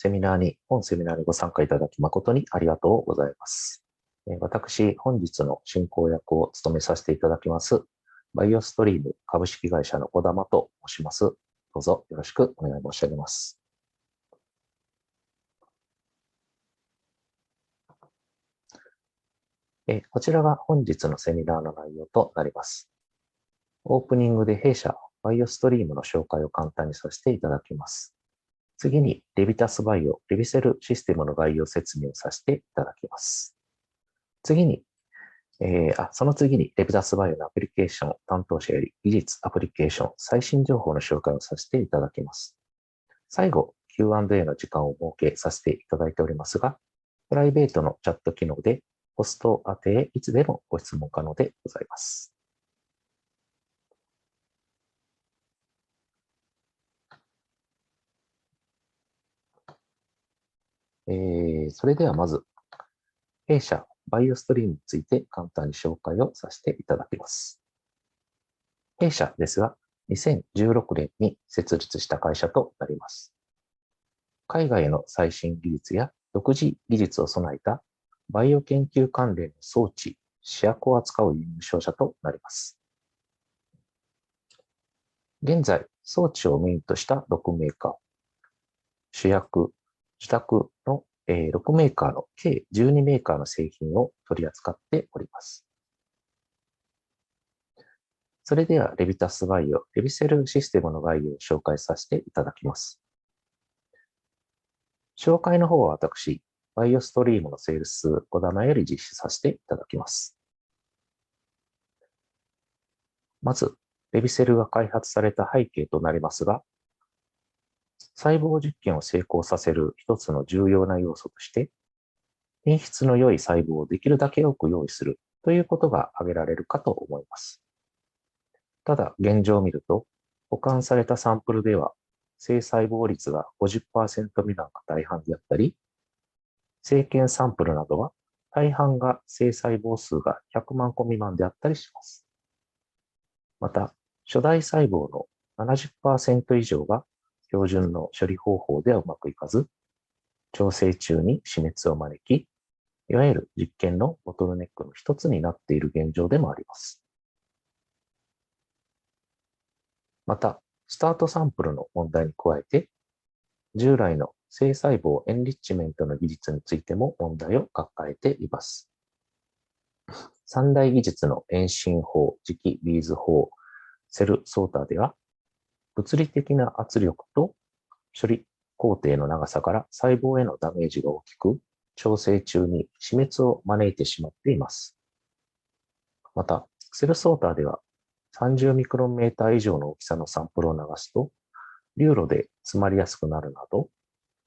セミナーにご参加いただき誠にありがとうございます。私、本日の進行役を務めさせていただきます、バイオストリーム株式会社の小玉と申します。どうぞよろしくお願い申し上げます。こちらが本日のセミナーの内容となります。オープニングで弊社バイオストリームの紹介を簡単にさせていただきます。次にLevitasBio LeviCellシステムの概要説明をさせていただきます。次に、その次にLevitasBioのアプリケーション担当者より技術、アプリケーション、最新情報の紹介をさせていただきます。最後、Q&A の時間を設けさせていただいておりますが、プライベートのチャット機能でポスト宛てへいつでもご質問可能でございます。それではまず、弊社バイオストリームについて簡単に紹介をさせていただきます。弊社ですが、2016年に設立した会社となります。海外の最新技術や独自技術を備えたバイオ研究関連の装置、試薬を扱う輸入商社となります。現在、装置をメインとした6メーカー、主薬、受託の6メーカーの計12メーカーの製品を取り扱っております。それでは、LevitasBio LeviCellシステムの概要を紹介させていただきます。紹介の方は私、バイオストリームのセールス小玉より実施させていただきます。まず、LeviCellが開発された背景となりますが、細胞実験を成功させる一つの重要な要素として、品質の良い細胞をできるだけ多く用意するということが挙げられるかと思います。ただ、現状を見ると、保管されたサンプルでは、生細胞率が 50% 未満が大半であったり、生検サンプルなどは大半が生細胞数が100万個未満であったりします。また、初代細胞の 70% 以上が標準の処理方法ではうまくいかず、調整中に死滅を招き、いわゆる実験のボトルネックの一つになっている現状でもあります。また、スタートサンプルの問題に加えて、従来の生細胞エンリッチメントの技術についても問題を抱えています。三大技術の遠心法、磁気ビーズ法、セルソーターでは、物理的な圧力と処理工程の長さから細胞へのダメージが大きく、調整中に死滅を招いてしまっています。また、セルソーターでは30ミクロンメーター以上の大きさのサンプルを流すと、流路で詰まりやすくなるなど、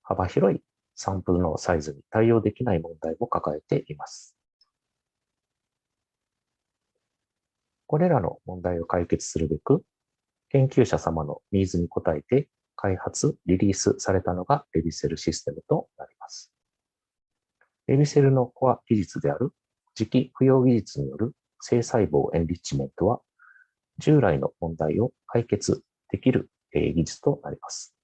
幅広いサンプルのサイズに対応できない問題も抱えています。これらの問題を解決するべく、研究者様のニーズに応えて開発、リリースされたのがLeviCellシステムとなります。LeviCellのコア技術である磁気浮揚技術による生細胞エンリッチメントは、従来の問題を解決できる技術となります。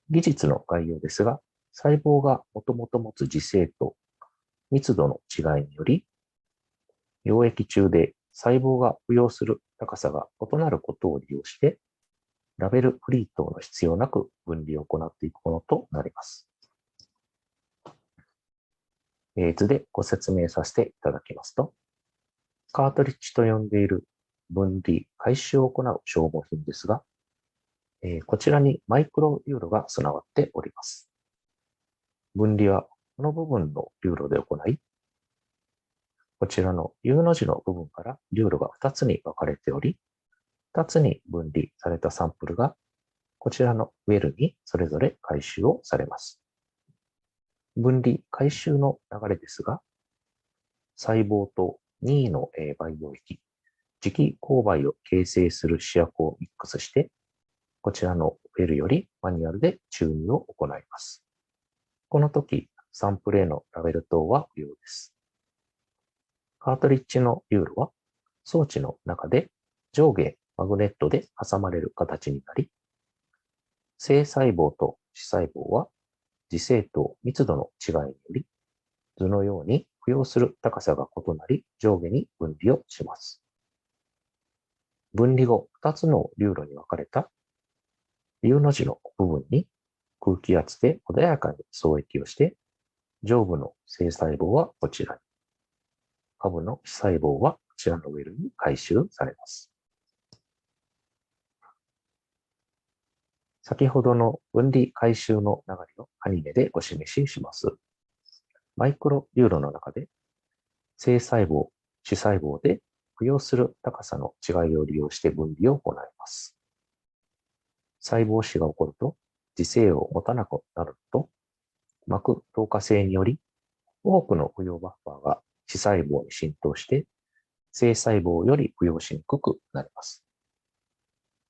技術の概要ですが、細胞がもともと持つ磁性と密度の違いにより、溶液中で細胞が浮揚する高さが異なることを利用して、ラベルフリー等の必要なく分離を行っていくものとなります。図でご説明させていただきますと、カートリッジと呼んでいる分離、回収を行う消耗品ですが、こちらにマイクロ流路が備わっております。分離はこの部分の流路で行い、こちらの U の字の部分から流路が2つに分かれており、2つに分離されたサンプルが、こちらのウェルにそれぞれ回収をされます。分離、回収の流れですが、細胞と任意の培養液、磁気勾配を形成する試薬をミックスして、こちらのウェルよりマニュアルで注入を行います。この時、サンプルへのラベル等は不要です。カートリッジの流路は装置の中で上下マグネットで挟まれる形になり、生細胞と子細胞は磁性と密度の違いにより、図のように付与する高さが異なり上下に分離をします。分離後、2つの流路に分かれた U の字の部分に空気圧で穏やかに双液をして、上部の正細胞はこちらに、下部の非細胞はこちらのウェルに回収されます。先ほどの分離回収の流れをアニメでお示しします。マイクロ流路の中で、正細胞、視細胞で付与する高さの違いを利用して分離を行います。細胞死が起こると、磁性を持たなくなると、膜透過性により、多くの付与バッファーが視細胞に浸透して、正細胞より付与しにくくなります。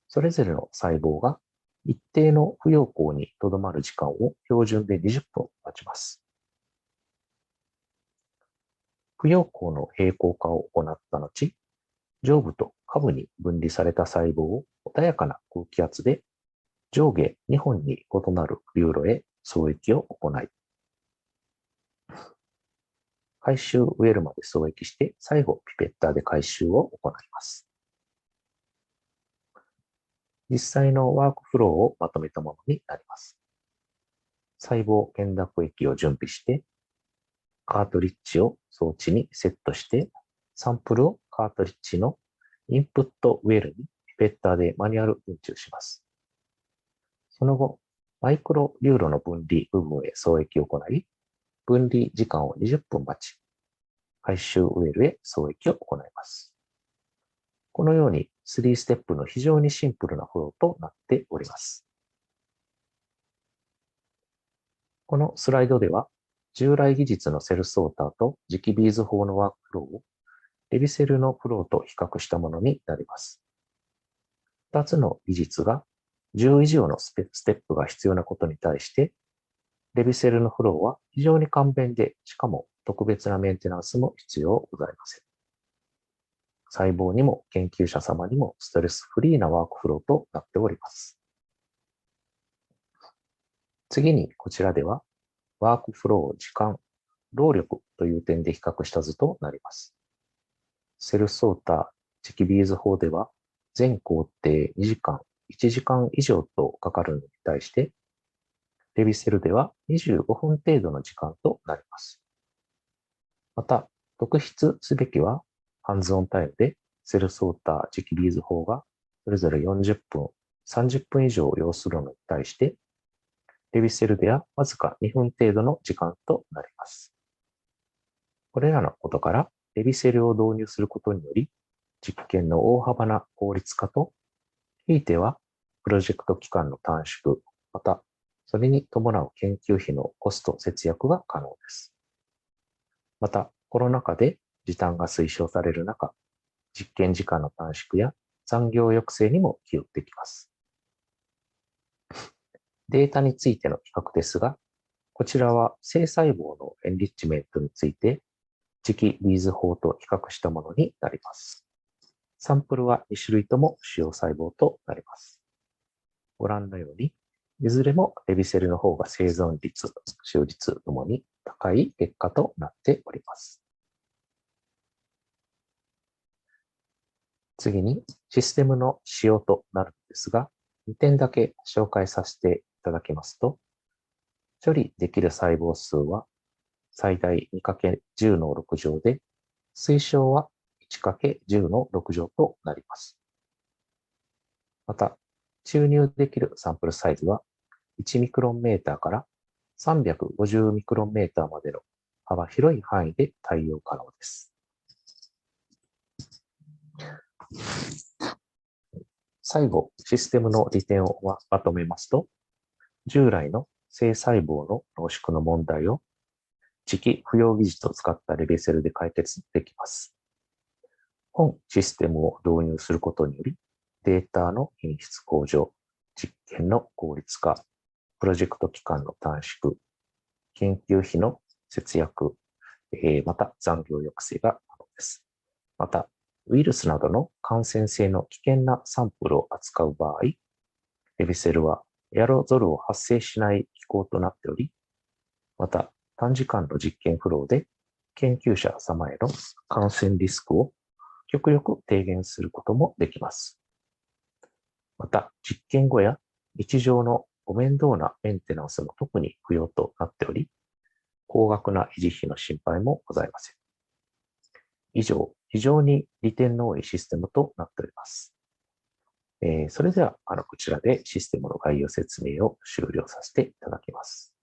それぞれの細胞が一定の付与項にとどまる時間を標準で20分待ちます。付与項の平行化を行った後、上部と下部に分離された細胞を穏やかな空気圧で上下2本に異なる流路へ双液を行い、回収ウェルまで双液して、最後ピペッターで回収を行います。実際のワークフローをまとめたものになります。細胞懸濁液を準備して、カートリッジを装置にセットして、サンプルをカートリッジのインプットウェルにピペッターでマニュアル運注します。その後、マイクロ流路の分離部分へ双液を行い、分離時間を20分待ち、回収ウェルへ双液を行います。このように3ステップの非常にシンプルなフローとなっております。このスライドでは、従来技術のセルソーターと磁気ビーズ法のワークフローをLeviCellのフローと比較したものになります。2つの技術が10以上のステップが必要なことに対して、LeviCellのフローは非常に簡便で、しかも特別なメンテナンスも必要ございません。細胞にも研究者様にもストレスフリーなワークフローとなっております。次にこちらでは、ワークフロー、時間、労力という点で比較した図となります。セルソーター、磁気ビーズ法では、全工程2時間、1時間以上とかかるのに対して、LeviCellでは25分程度の時間となります。また、特筆すべきは、ハンズオンタイムで、セルソーター、磁気ビーズ法がそれぞれ40分、30分以上を要するのに対して、LeviCellではわずか2分程度の時間となります。これらのことから、LeviCellを導入することにより、実験の大幅な効率化と、ひいては、プロジェクト期間の短縮、また、それに伴う研究費のコスト節約が可能です。また、コロナ禍で時短が推奨される中、実験時間の短縮や残業抑制にも寄与できます。データについての比較ですが、こちらは正細胞のエンリッチメントについて、磁気ビーズ法と比較したものになります。サンプルは2種類とも主要細胞となります。ご覧のように、いずれもLeviCellの方が生存率、使用率ともに高い結果となっております。次に、システムの仕様となるんですが、2点だけ紹介させていただきますと、処理できる細胞数は最大 2×10 の6乗で、推奨は 1×10 の6乗となります。また、注入できるサンプルサイズは1ミクロンメーターから350ミクロンメーターまでの幅広い範囲で対応可能です。最後、システムの利点をまとめますと、従来の正細胞の濃縮の問題を磁気浮揚技術を使った LeviCellで解決できます。本システムを導入することにより、データの品質向上、実験の効率化、プロジェクト期間の短縮、研究費の節約、また残業抑制が可能です。また、ウイルスなどの感染性の危険なサンプルを扱う場合、LeviCellはエアロゾルを発生しない機構となっており、また、短時間の実験フローで研究者様への感染リスクを極力低減することもできます。また、実験後や日常のご面倒なメンテナンスも特に不要となっており、高額な維持費の心配もございません。以上、非常に利点の多いシステムとなっております。それでは、こちらでシステムの概要説明を終了させていただきます。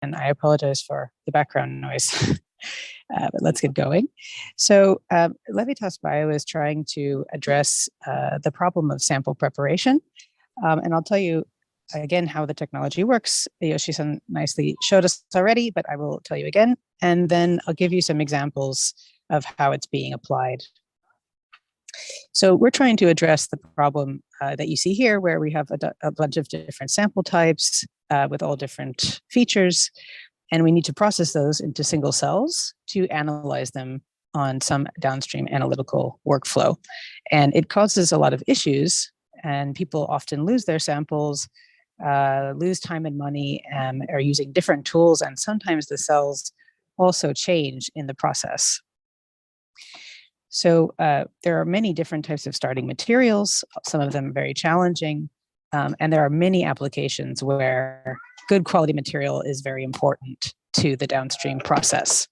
And I apologize for the background noise, but let's get going. So LevitasBio is trying to address the problem of sample preparation. And I'll tell you again how the technology works. Yoshi-san nicely showed us already, but I will tell you again. And then I'll give you some examples of how it's being applied. So we're trying to address the problem that you see here, where we have a bunch of different sample types with all different features, and we need to process those into single cells to analyze them on some downstream analytical workflow. And it causes a lot of issues, and people often lose their samples, lose time and money, and are using different tools, and sometimes the cells also change in the process. So there are many different types of starting materials, some of them very challenging, and there are many applications where good quality material is very important to the downstream process.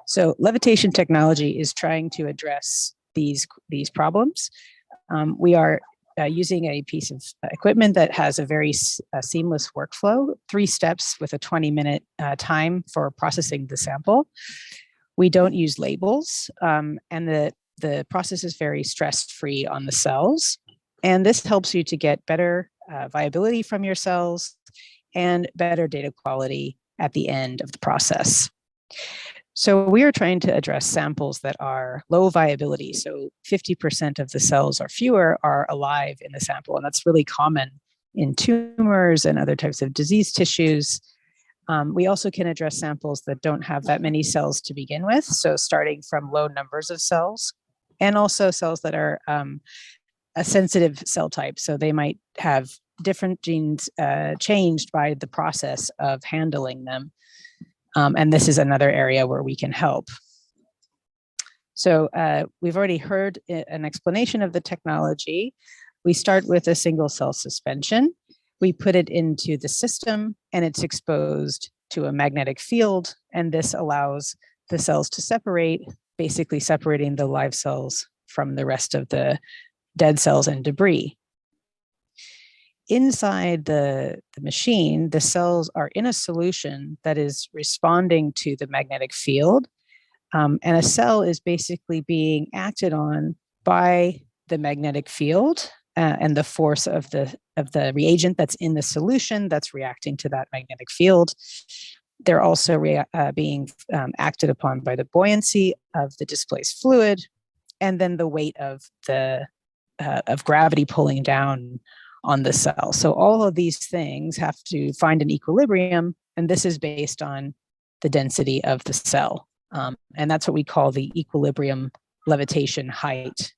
So levitation technology is trying to address these problems. We are using a piece of equipment that has a very seamless workflow, 3 steps with a 20-minute time for processing the sample. We don't use labels, and the process is very stress-free on the cells. And this helps you to get better viability from your cells and better data quality at the end of the process. So we are trying to address samples that are low viability. So 50% of the cells or fewer are alive in the sample. And that's really common in tumors and other types of disease tissues. We also can address samples that don't have that many cells to begin with. So starting from low numbers of cells, and also cells that are a sensitive cell type. So they might have different genes changed by the process of handling them. And this is another area where we can help. So we've already heard an explanation of the technology. We start with a single cell suspension. We put it into the system and it's exposed to a magnetic field. And this allows the cells to separate, basically separating the live cells from the rest of the dead cells and debris. Inside the machine, the cells are in a solution that is responding to the magnetic field. And a cell is basically being acted on by the magnetic field and the force of the reagent that's in the solution that's reacting to that magnetic field. They're also being acted upon by the buoyancy of the displaced fluid, and then the weight of gravity pulling down on the cell. So all of these things have to find an equilibrium, and this is based on the density of the cell. And that's what we call the equilibrium levitation height.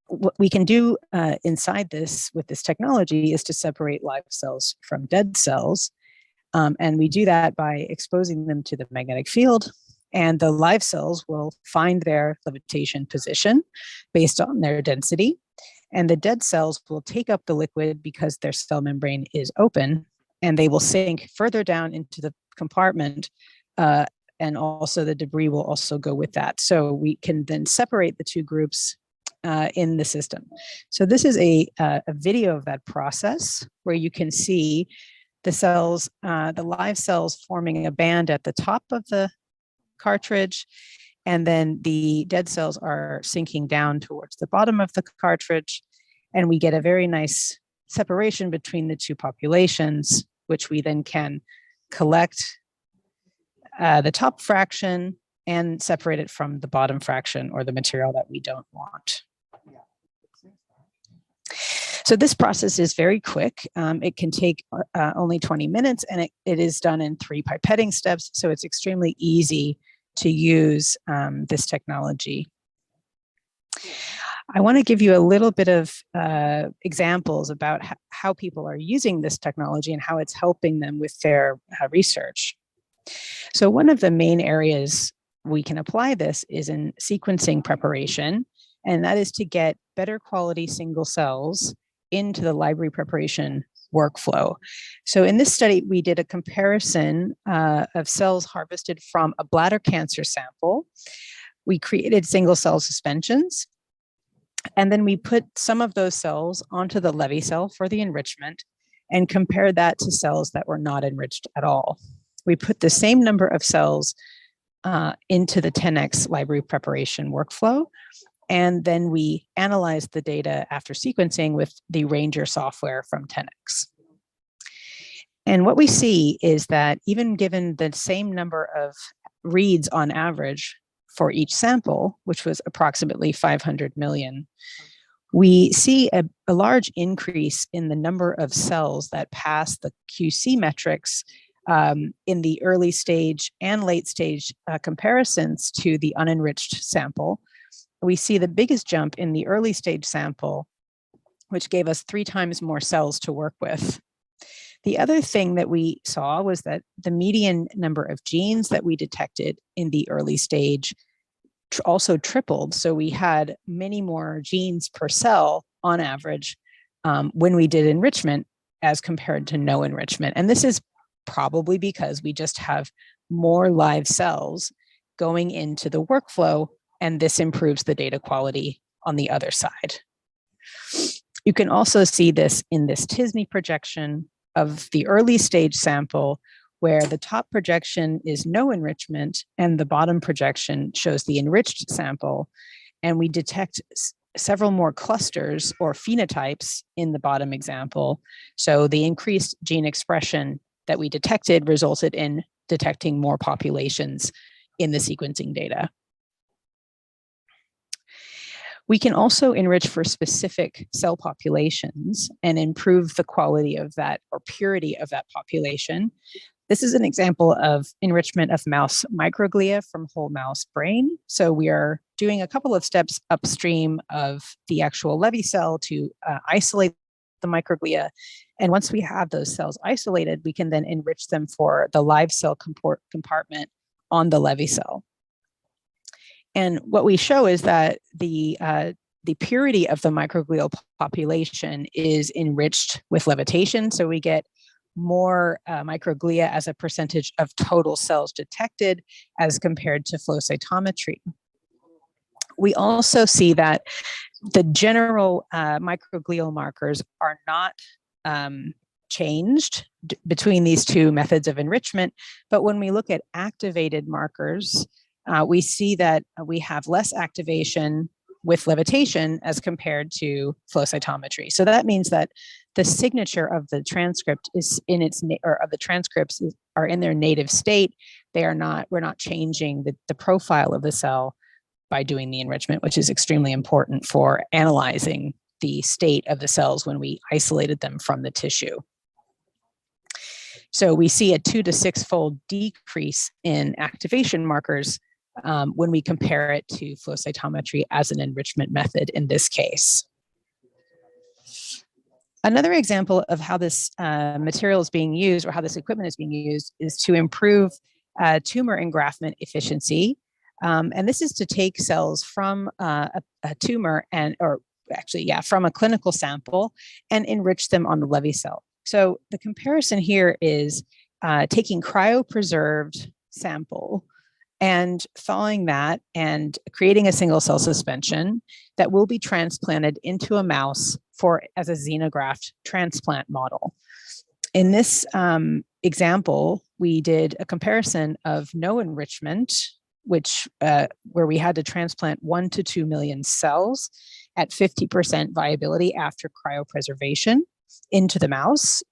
What we can do inside this with this technology is to separate live cells from dead cells. And we do that by exposing them to the magnetic field, and the live cells will find their levitation position based on their density. And the dead cells will take up the liquid because their cell membrane is open, and they will sink further down into the compartment. And also the debris will also go with that. So we can then separate the two groups in the system. So this is a video of that process where you can see the cells, the live cells forming a band at the top of the cartridge, and then the dead cells are sinking down towards the bottom of the cartridge, and we get a very nice separation between the two populations, which we then can collect the top fraction and separate it from the bottom fraction or the material that we don't want. So this process is very quick. It can take only 20 minutes, and it is done in 3 pipetting steps. So it's extremely easy to use this technology. I want to give you a little bit of examples about how people are using this technology and how it's helping them with their research. So one of the main areas we can apply this is in sequencing preparation, and that is to get better quality single cells into the library preparation workflow. So in this study, we did a comparison of cells harvested from a bladder cancer sample. We created single cell suspensions, and then we put some of those cells onto the LeviCell for the enrichment and compared that to cells that were not enriched at all. We put the same number of cells into the 10x library preparation workflow, and then we analyzed the data after sequencing with the Ranger software from 10x. And what we see is that even given the same number of reads on average for each sample, which was approximately 500 million, we see a large increase in the number of cells that pass the QC metrics in the early stage and late stage comparisons to the unenriched sample. We see the biggest jump in the early stage sample, which gave us 3 times more cells to work with. The other thing that we saw was that the median number of genes that we detected in the early stage also tripled. So we had many more genes per cell on average when we did enrichment as compared to no enrichment. And this is probably because we just have more live cells going into the workflow, and this improves the data quality on the other side. You can also see this in this t-SNE projection of the early stage sample, where the top projection is no enrichment and the bottom projection shows the enriched sample. And we detect several more clusters or phenotypes in the bottom example. So the increased gene expression that we detected resulted in detecting more populations in the sequencing data. We can also enrich for specific cell populations and improve the quality of that or purity of that population. This is an example of enrichment of mouse microglia from whole mouse brain. So we are doing a couple of steps upstream of the actual LeviCell to isolate the microglia. And once we have those cells isolated, we can then enrich them for the live cell compartment on the LeviCell. And what we show is that the purity of the microglial population is enriched with levitation. So we get more microglia as a percentage of total cells detected as compared to flow cytometry. We also see that the general microglial markers are not changed between these two methods of enrichment, but when we look at activated markers, we see that we have less activation with levitation as compared to flow cytometry. So that means that the signature of the transcript is in its of the transcripts are in their native state. We're not changing the profile of the cell by doing the enrichment, which is extremely important for analyzing the state of the cells when we isolated them from the tissue. So we see a 2 to 6-fold decrease in activation markers when we compare it to flow cytometry as an enrichment method in this case. Another example of how this material is being used or how this equipment is being used is to improve tumor engraftment efficiency. And this is to take cells from a tumor from a clinical sample and enrich them on the LeviCell. So the comparison here is taking cryopreserved sample and thawing that and creating a single cell suspension that will be transplanted into a mouse as a xenograft transplant model. In this example, we did a comparison of no enrichment, where we had to transplant 1 to 2 million cells at 50% viability after cryopreservation into the mouse.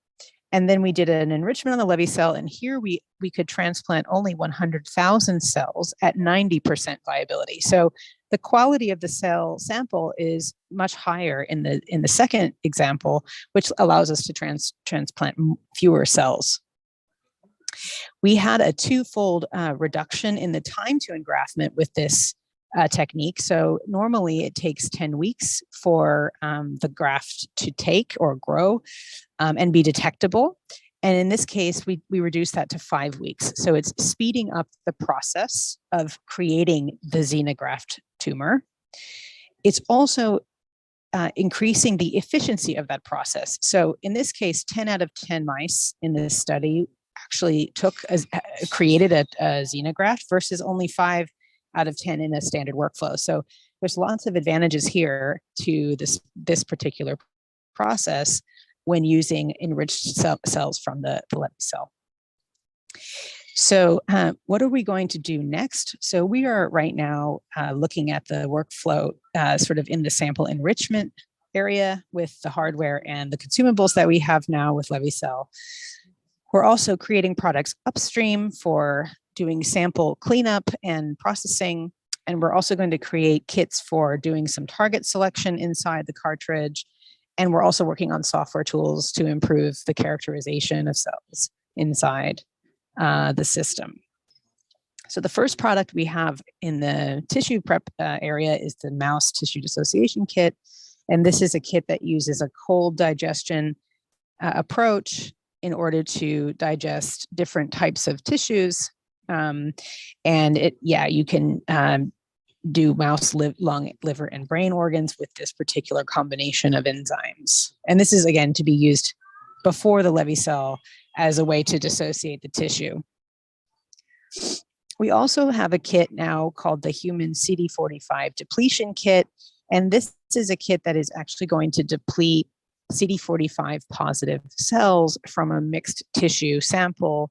And then we did an enrichment on the LeviCell, and here we could transplant only 100,000 cells at 90% viability. So the quality of the cell sample is much higher in the second example, which allows us to transplant fewer cells. We had a 2-fold reduction in the time to engraftment with this technique. So normally it takes 10 weeks for the graft to take or grow and be detectable. And in this case, we reduce that to 5 weeks. So it's speeding up the process of creating the xenograft tumor. It's also increasing the efficiency of that process. So in this case, 10 out of 10 mice in this study actually created a xenograft versus only 5 out of 10 in a standard workflow. So there's lots of advantages here to this particular process when using enriched cells from the LeviCell. So what are we going to do next? So we are right now looking at the workflow sort of in the sample enrichment area with the hardware and the consumables that we have now with LeviCell. We're also creating products upstream for doing sample cleanup and processing. And we're also going to create kits for doing some target selection inside the cartridge. And we're also working on software tools to improve the characterization of cells inside the system. So the first product we have in the tissue prep area is the mouse tissue dissociation kit. And this is a kit that uses a cold digestion approach in order to digest different types of tissues. And you can do mouse lung, liver, and brain organs with this particular combination of enzymes. And this is, again, to be used before the LeviCell as a way to dissociate the tissue. We also have a kit now called the Human CD45 Depletion Kit. And this is a kit that is actually going to deplete CD45 positive cells from a mixed tissue sample.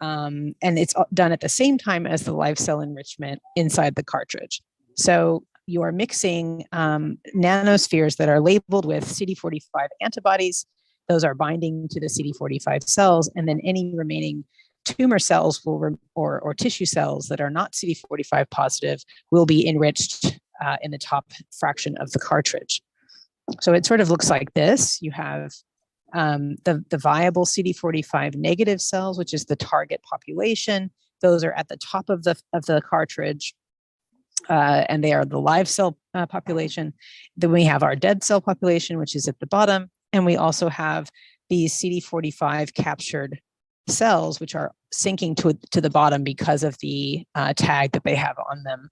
And it's done at the same time as the live cell enrichment inside the cartridge. So you are mixing nanospheres that are labeled with CD45 antibodies. Those are binding to the CD45 cells, and then any remaining tumor cells or tissue cells that are not CD45 positive will be enriched in the top fraction of the cartridge. So it sort of looks like this. You have the viable CD45 negative cells, which is the target population. Those are at the top of the cartridge, and they are the live cell population. Then we have our dead cell population, which is at the bottom. And we also have these CD45 captured cells, which are sinking to the bottom because of the tag that they have on them.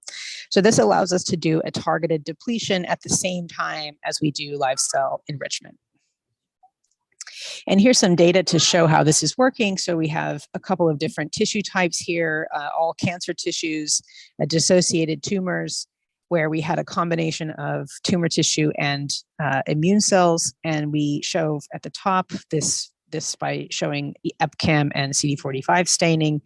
So this allows us to do a targeted depletion at the same time as we do live cell enrichment. And here's some data to show how this is working. So we have a couple of different tissue types here, all cancer tissues, dissociated tumors, where we had a combination of tumor tissue and immune cells. And we show at the top this by showing EpCAM and CD45 staining.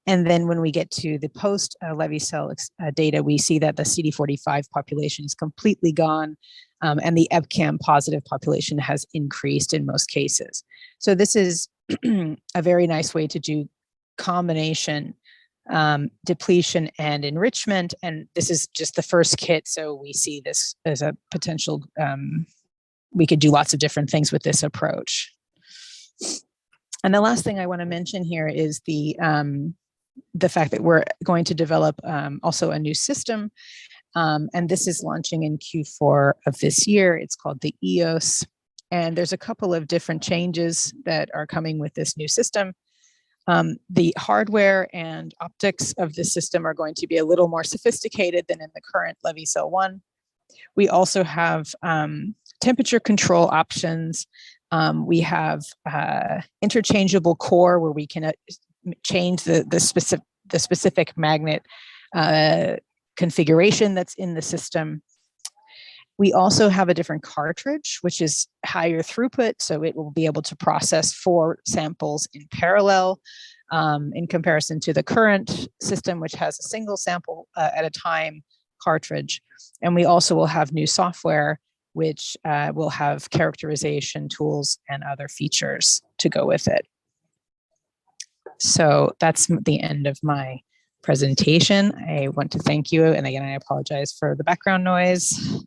And then when we get to the post LeviCell data, we see that the CD45 population is completely gone, and the EpCAM positive population has increased in most cases. So this is a very nice way to do combination depletion and enrichment. And this is just the first kit. So we see this as a potential, we could do lots of different things with this approach. And the last thing I want to mention here is the fact that we're going to develop also a new system. And this is launching in Q4 of this year. It's called the EOS. And there's a couple of different changes that are coming with this new system. The hardware and optics of the system are going to be a little more sophisticated than in the current LeviCell 1. We also have temperature control options. We have interchangeable core where we can change the specific magnet configuration that's in the system. We also have a different cartridge, which is higher throughput, so it will be able to process 4 samples in parallel in comparison to the current system, which has a single sample at a time cartridge. And we also will have new software, which will have characterization tools and other features to go with it. So that's the end of my presentation. I want to thank you. And again, I apologize for the background noise.